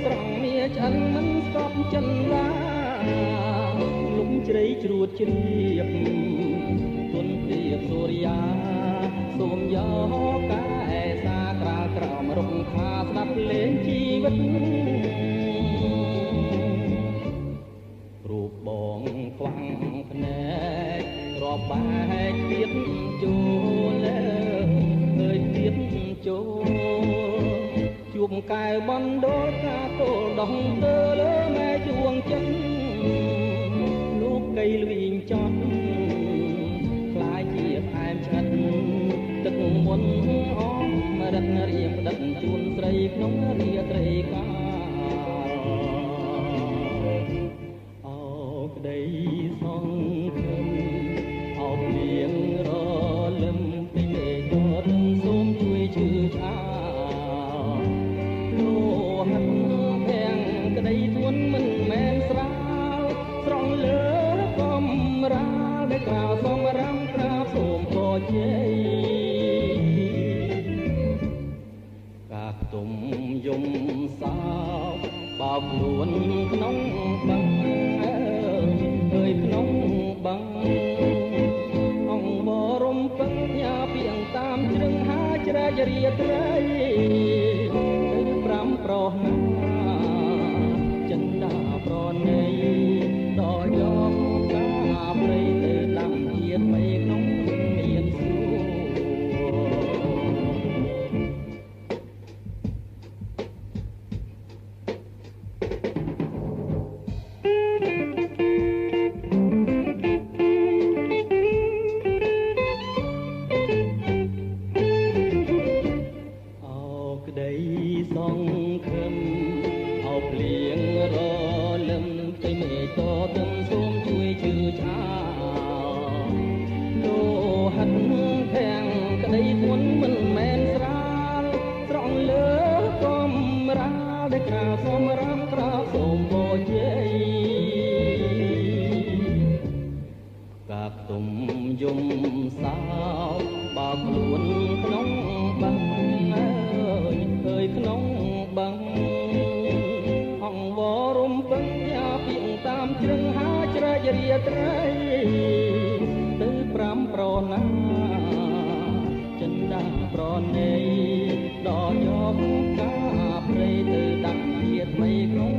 ស្រង់មាឆ្អិនមិនស្បចិនឡាលំជ្រៃជ្រួតជ្រាបទុនព្រៀបសូរិយាសូមយកកែសាក្រាលក្រោមរុក្ខាស្ដាប់លេងជីវិតរូបបងខ្វាំងភ្នែករាប់បែកទៀតចូលអើយទៀតចូលជួបកែវបណ្ដោលកាទល់ដងទៅលើម៉ែជួងចិនលោកកៃលវិញចត់ខ្លាយជាផ្អែមឆ្អិតទឹកមុនអមរិទ្ធរៀងផ្ដិតជួនស្រីក្នុងរាត្រីកាលអោក្តីសង្ឃឹមអោព្រៀងរលឹមពីមេចរសូមជួយជឿឆាលោហិនភាំងក្តីទួនមិនមែនស្រាលស្រង់លើកំរាលដែលក្រៅសំរាំក្រាបសូមពរជ័យកាទុំយំសោកបោកខ្លួនក្នុងបឹងអើយក្នុងបឹងអង្គបរំពឹងញ៉ាពីងតាមជ្រឹងហាជ្រែករាត្រីទៅប្រាំប្រោះណាចិនដាប្រណីដល់យកកាព្រៃទៅដាំជាតិបីក្នុងមានសួរក្តីសង្ឃឹមអោភ្លៀងរលឹមទៅមេតទឹមសូមជួយជឿឆាលោហិនភាំងក្តីធ្ងន់មិនមែនស្រាលស្រង់លើកំរាលដែលក្រៅសំរាមក្រៅសូមពរជ័យកាកទុំយំសោកបោកខ្លួនក្នុងបឹងអើយក្នុងបឹងអង្គវរំពឹងយ៉ាពីងតាមជ្រឹងហាជ្រែករាត្រីទៅប្រាំប្រណាចិនដាប្រណីដល់យកកាព្រៃទៅដាក់ជាតិថ្មីក្នុង